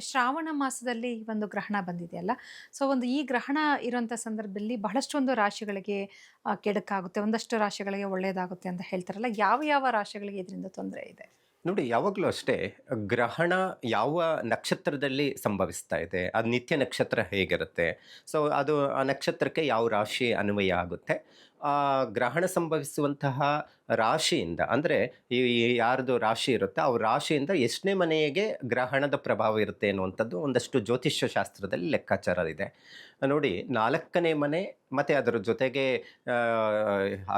ಶ್ರಾವಣ ಮಾಸದಲ್ಲಿ ಈ ಒಂದು ಗ್ರಹಣ ಬಂದಿದೆಯಲ್ಲ. ಸೊ ಒಂದು ಈ ಗ್ರಹಣ ಇರೋಂಥ ಸಂದರ್ಭದಲ್ಲಿ ಬಹಳಷ್ಟೊಂದು ರಾಶಿಗಳಿಗೆ ಕೆಡುಕಾಗುತ್ತೆ. ಒಂದಷ್ಟು ರಾಶಿಗಳಿಗೆ ಒಳ್ಳೆಯದಾಗುತ್ತೆ ಅಂತ ಹೇಳ್ತಾರಲ್ಲ. ಯಾವ ಯಾವ ರಾಶಿಗಳಿಗೆ ಇದರಿಂದ ತೊಂದರೆ ಇದೆ? ನೋಡಿ, ಯಾವಾಗಲೂ ಅಷ್ಟೇ ಗ್ರಹಣ ಯಾವ ನಕ್ಷತ್ರದಲ್ಲಿ ಸಂಭವಿಸ್ತಾ ಇದೆ, ಅದು ನಿತ್ಯ ನಕ್ಷತ್ರ ಹೇಗಿರುತ್ತೆ, ಸೊ ಅದು ಆ ನಕ್ಷತ್ರಕ್ಕೆ ಯಾವ ರಾಶಿ ಅನ್ವಯ ಆಗುತ್ತೆ, ಆ ಗ್ರಹಣ ಸಂಭವಿಸುವಂತಹ ರಾಶಿಯಿಂದ ಅಂದರೆ ಯಾರ್ದು ರಾಶಿ ಇರುತ್ತೆ ಅವ್ರ ರಾಶಿಯಿಂದ ಎಷ್ಟನೇ ಮನೆಗೆ ಗ್ರಹಣದ ಪ್ರಭಾವ ಇರುತ್ತೆ ಅನ್ನುವಂಥದ್ದು ಒಂದಷ್ಟು ಜ್ಯೋತಿಷ್ಯ ಶಾಸ್ತ್ರದಲ್ಲಿ ಲೆಕ್ಕಾಚಾರ ಇದೆ. ನೋಡಿ, 4ನೇ ಮನೆ ಮತ್ತು ಅದರ ಜೊತೆಗೆ ಆ,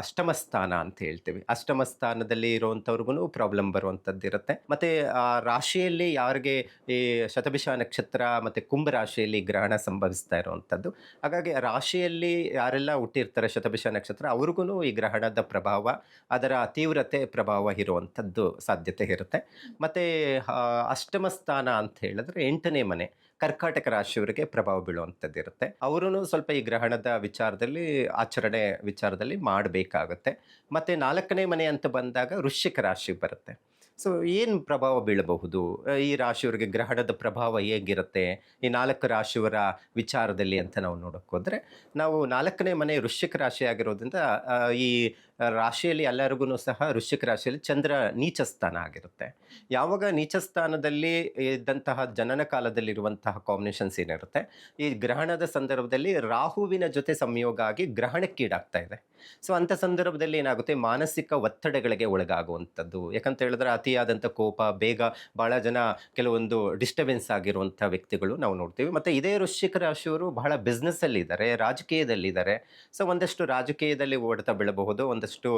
ಅಷ್ಟಮ ಸ್ಥಾನ ಅಂತ ಹೇಳ್ತೀವಿ. ಅಷ್ಟಮ ಸ್ಥಾನದಲ್ಲಿ ಇರುವಂಥವ್ರಿಗೂ ಪ್ರಾಬ್ಲಮ್ ಬರುವಂಥದ್ದು ಇರುತ್ತೆ. ಮತ್ತು ಆ ರಾಶಿಯಲ್ಲಿ ಯಾರಿಗೆ ಈ ಶತಭಿಷ ನಕ್ಷತ್ರ ಮತ್ತು ಕುಂಭ ರಾಶಿಯಲ್ಲಿ ಗ್ರಹಣ ಸಂಭವಿಸ್ತಾ ಇರುವಂಥದ್ದು. ಹಾಗಾಗಿ ರಾಶಿಯಲ್ಲಿ ಯಾರೆಲ್ಲ ಹುಟ್ಟಿರ್ತಾರೆ ಶತಭಿಷ ನಕ್ಷತ್ರ ಅವ್ರಿಗೂ ಈ ಗ್ರಹಣದ ಪ್ರಭಾವ, ಅದರ ತೀವ್ರತೆ ಪ್ರಭಾವ ಇರುವಂಥದ್ದು ಸಾಧ್ಯತೆ ಇರುತ್ತೆ. ಮತ್ತು ಅಷ್ಟಮ ಸ್ಥಾನ ಅಂತ ಹೇಳಿದ್ರೆ 8ನೇ ಮನೆ ಕರ್ಕಾಟಕ ರಾಶಿಯವರಿಗೆ ಪ್ರಭಾವ ಬೀಳುವಂಥದ್ದು ಇರುತ್ತೆ. ಅವರೂ ಸ್ವಲ್ಪ ಈ ಗ್ರಹಣದ ಆಚರಣೆ ವಿಚಾರದಲ್ಲಿ ಮಾಡಬೇಕಾಗುತ್ತೆ. ಮತ್ತು 4ನೇ ಮನೆ ಅಂತ ಬಂದಾಗ ವೃಶ್ಚಿಕ ರಾಶಿ ಬರುತ್ತೆ. ಸೊ ಏನು ಪ್ರಭಾವ ಬೀಳಬಹುದು, ಈ ರಾಶಿಯವರಿಗೆ ಗ್ರಹಣದ ಪ್ರಭಾವ ಹೇಗಿರುತ್ತೆ, ಈ 4 ರಾಶಿಯವರ ವಿಚಾರದಲ್ಲಿ ಅಂತ ನಾವು ನೋಡೋಕೆ ಹೋದರೆ, ನಾವು 4ನೇ ಮನೆ ವೃಶ್ಚಿಕ ರಾಶಿ ಆಗಿರೋದ್ರಿಂದ ಈ ರಾಶಿಯಲ್ಲಿ ಎಲ್ಲರಿಗೂ ಸಹ ವೃಶ್ಚಿಕ ರಾಶಿಯಲ್ಲಿ ಚಂದ್ರ ನೀಚ ಸ್ಥಾನ ಆಗಿರುತ್ತೆ. ಯಾವಾಗ ನೀಚ ಸ್ಥಾನದಲ್ಲಿ ಇದ್ದಂತಹ ಜನನ ಕಾಲದಲ್ಲಿರುವಂತಹ ಕಾಂಬಿನೇಷನ್ಸ್ ಏನಿರುತ್ತೆ, ಈ ಗ್ರಹಣದ ಸಂದರ್ಭದಲ್ಲಿ ರಾಹುವಿನ ಜೊತೆ ಸಂಯೋಗ ಆಗಿ ಗ್ರಹಣಕ್ಕೀಡಾಗ್ತಾ ಇದೆ. ಸೊ ಅಂಥ ಸಂದರ್ಭದಲ್ಲಿ ಏನಾಗುತ್ತೆ, ಮಾನಸಿಕ ಒತ್ತಡಗಳಿಗೆ ಒಳಗಾಗುವಂಥದ್ದು. ಯಾಕಂತ ಹೇಳಿದ್ರೆ ಅತಿಯಾದಂಥ ಕೋಪ, ಬೇಗ ಭಾಳ ಜನ ಕೆಲವೊಂದು ಡಿಸ್ಟರ್ಬೆನ್ಸ್ ಆಗಿರುವಂಥ ವ್ಯಕ್ತಿಗಳು ನಾವು ನೋಡ್ತೀವಿ. ಮತ್ತು ಇದೇ ವೃಶ್ಚಿಕ ರಾಶಿಯವರು ಬಹಳ ಬಿಸ್ನೆಸ್ಸಲ್ಲಿದ್ದಾರೆ, ರಾಜಕೀಯದಲ್ಲಿದ್ದಾರೆ. ಸೊ ಒಂದಷ್ಟು ರಾಜಕೀಯದಲ್ಲಿ ಹೊಡೆತ ಬೀಳಬಹುದು, ಒಂದಷ್ಟು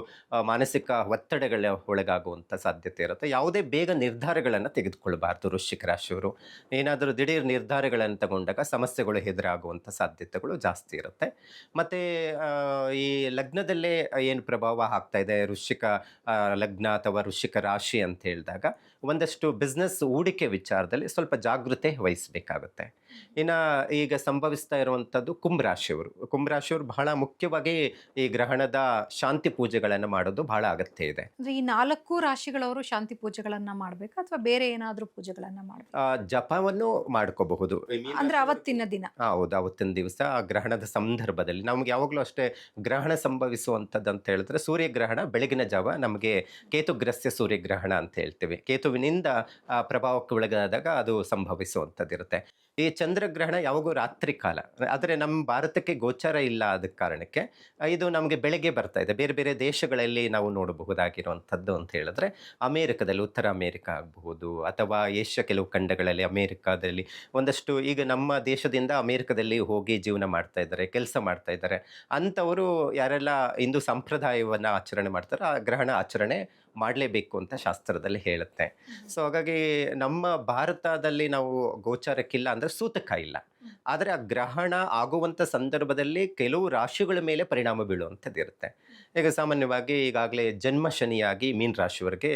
ಮಾನಸಿಕ ಒತ್ತಡಗಳ ಒಳಗಾಗುವಂಥ ಸಾಧ್ಯತೆ ಇರುತ್ತೆ. ಯಾವುದೇ ಬೇಗ ನಿರ್ಧಾರಗಳನ್ನು ತೆಗೆದುಕೊಳ್ಬಾರ್ದು ವೃಶ್ಚಿಕ ರಾಶಿಯವರು. ಏನಾದರೂ ದಿಢೀರ್ ನಿರ್ಧಾರಗಳನ್ನು ತಗೊಂಡಾಗ ಸಮಸ್ಯೆಗಳು ಎದುರಾಗುವಂಥ ಸಾಧ್ಯತೆಗಳು ಜಾಸ್ತಿ ಇರುತ್ತೆ. ಮತ್ತು ಈ ಲಗ್ನದಲ್ಲೇ ಏನು ಪ್ರಭಾವ ಆಗ್ತಾ ಇದೆ, ವೃಶ್ಚಿಕ ಲಗ್ನ ಅಥವಾ ವೃಶ್ಚಿಕ ರಾಶಿ ಅಂತ ಹೇಳಿದಾಗ ಒಂದಷ್ಟು ಬಿಸ್ನೆಸ್ ಹೂಡಿಕೆ ವಿಚಾರದಲ್ಲಿ ಸ್ವಲ್ಪ ಜಾಗೃತೆ ವಹಿಸಬೇಕಾಗುತ್ತೆ. ಇನ್ನು ಈಗ ಸಂಭವಿಸ್ತಾ ಇರುವಂಥದ್ದು ಕುಂಭರಾಶಿಯವರು ಬಹಳ ಮುಖ್ಯವಾಗಿ ಈ ಗ್ರಹಣದ ಶಾಂತಿ ಪೂಜೆಗಳನ್ನು ಮಾಡೋದು ಬಹಳ ಅಗತ್ಯ ಇದೆ. ಅಂದ್ರೆ ಈ 4 ರಾಶಿಗಳವರು ಶಾಂತಿ ಪೂಜೆಗಳನ್ನ ಮಾಡ್ಬೇಕಾ ಅಥವಾ ಬೇರೆ ಏನಾದ್ರೂ ಪೂಜೆಗಳನ್ನ ಮಾಡ್ಬೇಕಾ? ಜಪವನ್ನು ಮಾಡ್ಕೋಬಹುದು. ಅಂದ್ರೆ ಅವತ್ತಿನ ದಿನ. ಹೌದು, ಅವತ್ತಿನ ದಿವಸ ಆ ಗ್ರಹಣದ ಸಂದರ್ಭದಲ್ಲಿ ನಮ್ಗೆ ಯಾವಾಗಲೂ ಅಷ್ಟೇ ಗ್ರಹಣ ಸಂಭವಿಸುವಂಥದ್ದು ಅಂತ ಹೇಳಿದ್ರೆ ಸೂರ್ಯಗ್ರಹಣ ಬೆಳಗಿನ ಜಾವ ನಮಗೆ ಕೇತುಗ್ರಸ್ಯ ಸೂರ್ಯಗ್ರಹಣ ಅಂತ ಹೇಳ್ತೀವಿ. ಕೇತುವಿನಿಂದ ಪ್ರಭಾವಕ್ಕೆ ಒಳಗಾದಾಗ ಅದು ಸಂಭವಿಸುವಂಥದ್ದಿರುತ್ತೆ. ಈ ಚಂದ್ರಗ್ರಹಣ ಯಾವಾಗೂ ರಾತ್ರಿ ಕಾಲ, ಆದರೆ ನಮ್ಮ ಭಾರತಕ್ಕೆ ಗೋಚರ ಇಲ್ಲ. ಆದ ಕಾರಣಕ್ಕೆ ಇದು ನಮಗೆ ಬೆಳಗ್ಗೆ ಬರ್ತಾ ಇದೆ. ಬೇರೆ ಬೇರೆ ದೇಶಗಳಲ್ಲಿ ನಾವು ನೋಡಬಹುದಾಗಿರುವಂಥದ್ದು ಅಂತ ಹೇಳಿದ್ರೆ ಅಮೇರಿಕದಲ್ಲಿ, ಉತ್ತರ ಅಮೇರಿಕ ಆಗಬಹುದು ಅಥವಾ ಏಷ್ಯಾ ಕೆಲವು ಖಂಡಗಳಲ್ಲಿ, ಅಮೇರಿಕಾದಲ್ಲಿ ಒಂದಷ್ಟು ಈಗ ನಮ್ಮ ದೇಶದಿಂದ ಅಮೇರಿಕದಲ್ಲಿ ಹೋಗಿ ಜೀವನ ಮಾಡ್ತಾ ಇದ್ದಾರೆ, ಕೆಲಸ ಮಾಡ್ತಾ ಇದ್ದಾರೆ. ಅಂಥವರು ಯಾರೆಲ್ಲ ಹಿಂದೂ ಸಂಪ್ರದಾಯವನ್ನು ಆಚರಣೆ ಮಾಡ್ತಾರೆ, ಆ ಗ್ರಹಣ ಆಚರಣೆ ಮಾಡಲೇಬೇಕು ಅಂತ ಶಾಸ್ತ್ರದಲ್ಲಿ ಹೇಳುತ್ತೆ. ಸೊ ಹಾಗಾಗಿ ನಮ್ಮ ಭಾರತದಲ್ಲಿ ನಾವು ಗೋಚಾರಕ್ಕಿಲ್ಲ ಅಂದರೆ ಸೂತಕ ಇಲ್ಲ. ಆದರೆ ಆ ಗ್ರಹಣ ಆಗುವಂಥ ಸಂದರ್ಭದಲ್ಲಿ ಕೆಲವು ರಾಶಿಗಳ ಮೇಲೆ ಪರಿಣಾಮ ಬೀಳುವಂಥದ್ದು ಇರುತ್ತೆ. ಈಗ ಸಾಮಾನ್ಯವಾಗಿ ಈಗಾಗಲೇ ಜನ್ಮ ಶನಿಯಾಗಿ ಮೀನ ರಾಶಿಯವರೆಗೆ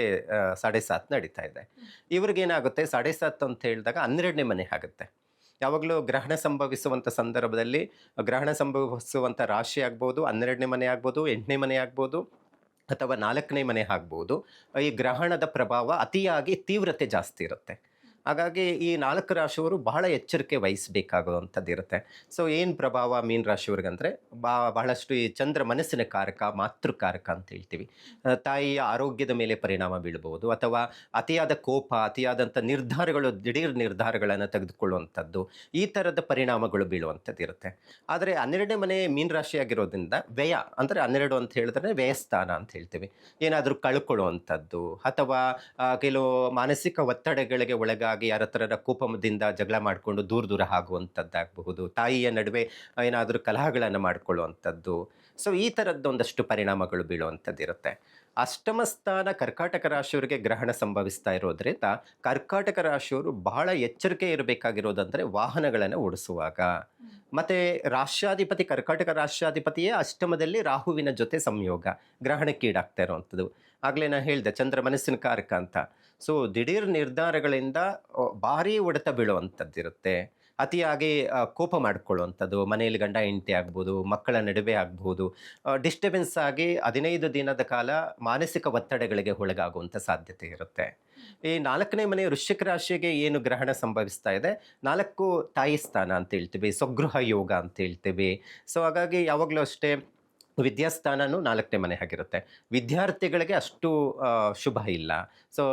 7.5 ನಡೀತಾ ಇದೆ. ಇವ್ರಿಗೇನಾಗುತ್ತೆ 7.5 ಅಂತ ಹೇಳಿದಾಗ 12ನೇ ಮನೆ ಆಗುತ್ತೆ. ಯಾವಾಗಲೂ ಗ್ರಹಣ ಸಂಭವಿಸುವಂಥ ಸಂದರ್ಭದಲ್ಲಿ ಗ್ರಹಣ ಸಂಭವಿಸುವಂಥ ರಾಶಿ ಆಗ್ಬೋದು, 12ನೇ ಮನೆ ಆಗ್ಬೋದು, 8ನೇ ಮನೆ ಆಗ್ಬೋದು ಅಥವಾ 4ನೇ ಮನೆ ಆಗ್ಬೋದು. ಈ ಗ್ರಹಣದ ಪ್ರಭಾವ ಅತಿಯಾಗಿ ತೀವ್ರತೆ ಜಾಸ್ತಿ ಇರುತ್ತೆ. ಹಾಗಾಗಿ ಈ 4 ರಾಶಿಯವರು ಬಹಳ ಎಚ್ಚರಿಕೆ ವಹಿಸಬೇಕಾಗುವಂಥದ್ದು ಇರುತ್ತೆ. ಸೊ ಏನು ಪ್ರಭಾವ ಮೀನ ರಾಶಿಯವ್ರಿಗಂದರೆ ಬಹಳಷ್ಟು ಈ ಚಂದ್ರ ಮನಸ್ಸಿನ ಕಾರಕ, ಮಾತೃಕಾರಕ ಅಂತ ಹೇಳ್ತೀವಿ. ತಾಯಿಯ ಆರೋಗ್ಯದ ಮೇಲೆ ಪರಿಣಾಮ ಬೀಳಬಹುದು ಅಥವಾ ಅತಿಯಾದ ಕೋಪ, ಅತಿಯಾದಂಥ ನಿರ್ಧಾರಗಳು, ದಿಢೀರ್ ನಿರ್ಧಾರಗಳನ್ನು ತೆಗೆದುಕೊಳ್ಳುವಂಥದ್ದು, ಈ ಥರದ ಪರಿಣಾಮಗಳು ಬೀಳುವಂಥದ್ದು ಇರುತ್ತೆ. ಆದರೆ 12ನೇ ಮನೆ ಮೀನ ರಾಶಿಯಾಗಿರೋದ್ರಿಂದ ವ್ಯಯ ಅಂದರೆ 12 ಅಂತ ಹೇಳಿದ್ರೆ ವ್ಯಯಸ್ಥಾನ ಅಂತ ಹೇಳ್ತೀವಿ. ಏನಾದರೂ ಕಳ್ಕೊಳ್ಳುವಂಥದ್ದು ಅಥವಾ ಕೆಲವು ಮಾನಸಿಕ ಒತ್ತಡಗಳಿಗೆ ಒಳಗಾಗಿ ಯಾರ ಥರ ಕೋಪದಿಂದ ಜಗಳ ಮಾಡಿಕೊಂಡು ದೂರ ದೂರ ಆಗುವಂಥದ್ದಾಗಬಹುದು, ತಾಯಿಯ ನಡುವೆ ಏನಾದರೂ ಕಲಹಗಳನ್ನು ಮಾಡಿಕೊಳ್ಳುವಂಥದ್ದು. ಸೊ ಈ ಥರದ್ದೊಂದಷ್ಟು ಪರಿಣಾಮಗಳು ಬೀಳುವಂಥದ್ದು ಇರುತ್ತೆ. ಅಷ್ಟಮ ಸ್ಥಾನ ಕರ್ಕಾಟಕ ರಾಶಿಯವರಿಗೆ ಗ್ರಹಣ ಸಂಭವಿಸ್ತಾ ಇರೋದ್ರಿಂದ ಕರ್ಕಾಟಕ ರಾಶಿಯವರು ಬಹಳ ಎಚ್ಚರಿಕೆ ಇರಬೇಕಾಗಿರೋದಂದರೆ ವಾಹನಗಳನ್ನು ಓಡಿಸುವಾಗ. ಮತ್ತು ರಾಷ್ಟ್ರಾಧಿಪತಿ, ಕರ್ಕಾಟಕ ರಾಷ್ಟ್ರಾಧಿಪತಿಯೇ ಅಷ್ಟಮದಲ್ಲಿ ರಾಹುವಿನ ಜೊತೆ ಸಂಯೋಗ, ಗ್ರಹಣಕ್ಕೀಡಾಗ್ತಾ ಇರುವಂಥದ್ದು. ಆಗಲೇ ನಾನು ಹೇಳಿದೆ ಚಂದ್ರ ಮನಸ್ಸಿನ ಕಾರಕ ಅಂತ. ಸೊ ದಿಢೀರ್ ನಿರ್ಧಾರಗಳಿಂದ ಭಾರೀ ಹೊಡೆತ ಬೀಳುವಂಥದ್ದಿರುತ್ತೆ. ಅತಿಯಾಗಿ ಕೋಪ ಮಾಡ್ಕೊಳ್ಳುವಂಥದ್ದು, ಮನೆಯಲ್ಲಿ ಗಂಡ ಹೆಂಡತಿ ಆಗ್ಬೋದು, ಮಕ್ಕಳ ನಡುವೆ ಆಗ್ಬೋದು, ಡಿಸ್ಟರ್ಬೆನ್ಸ್ ಆಗಿ 15 ದಿನದ ಕಾಲ ಮಾನಸಿಕ ಒತ್ತಡಗಳಿಗೆ ಒಳಗಾಗುವಂಥ ಸಾಧ್ಯತೆ ಇರುತ್ತೆ. ಈ 4ನೇ ಮನೆ ವೃಶ್ಚಿಕ ರಾಶಿಗೆ ಏನು ಗ್ರಹಣ ಸಂಭವಿಸ್ತಾ ಇದೆ, 4 ತಾಯಿ ಸ್ಥಾನ ಅಂತ ಹೇಳ್ತೀವಿ, ಸ್ವಗೃಹ ಯೋಗ ಅಂತ ಹೇಳ್ತೀವಿ. ಸೊ ಹಾಗಾಗಿ ಯಾವಾಗಲೂ ಅಷ್ಟೇ ವಿದ್ಯಾಸ್ಥಾನನೂ 4ನೇ ಮನೆ ಆಗಿರುತ್ತೆ. ವಿದ್ಯಾರ್ಥಿಗಳಿಗೆ ಅಷ್ಟು ಶುಭ ಇಲ್ಲ. ಸೊ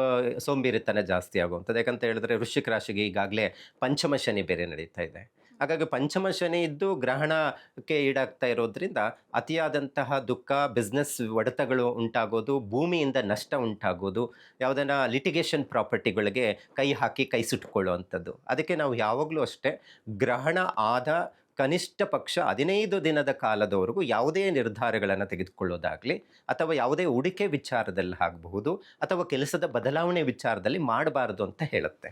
ಸೋಂಬೇರಿತನ ಜಾಸ್ತಿ ಆಗುವಂಥದ್ದು. ಯಾಕಂತ ಹೇಳಿದ್ರೆ ವೃಶ್ಚಿಕ ರಾಶಿಗೆ ಈಗಾಗಲೇ ಪಂಚಮ ಶನಿ ಬೇರೆ ನಡೀತಾ ಇದೆ. ಹಾಗಾಗಿ ಪಂಚಮ ಶನಿ ಇದ್ದು ಗ್ರಹಣಕ್ಕೆ ಈಡಾಗ್ತಾ ಇರೋದ್ರಿಂದ ಅತಿಯಾದಂತಹ ದುಃಖ, ಬಿಸ್ನೆಸ್ ಒಡೆತಗಳು ಉಂಟಾಗೋದು, ಭೂಮಿಯಿಂದ ನಷ್ಟ ಉಂಟಾಗೋದು, ಯಾವುದನ್ನ ಲಿಟಿಗೇಷನ್ ಪ್ರಾಪರ್ಟಿಗಳಿಗೆ ಕೈ ಹಾಕಿ ಕೈ ಸುಟ್ಕೊಳ್ಳುವಂಥದ್ದು. ಅದಕ್ಕೆ ನಾವು ಯಾವಾಗಲೂ ಅಷ್ಟೇ ಗ್ರಹಣ ಆದ ಕನಿಷ್ಠ ಪಕ್ಷ 15 ದಿನದ ಕಾಲದವರೆಗೂ ಯಾವುದೇ ನಿರ್ಧಾರಗಳನ್ನು ತೆಗೆದುಕೊಳ್ಳೋದಾಗಲಿ ಅಥವಾ ಯಾವುದೇ ಹೂಡಿಕೆ ವಿಚಾರದಲ್ಲಿ ಆಗಬಹುದು ಅಥವಾ ಕೆಲಸದ ಬದಲಾವಣೆ ವಿಚಾರದಲ್ಲಿ ಮಾಡಬಾರದು ಅಂತ ಹೇಳುತ್ತೆ.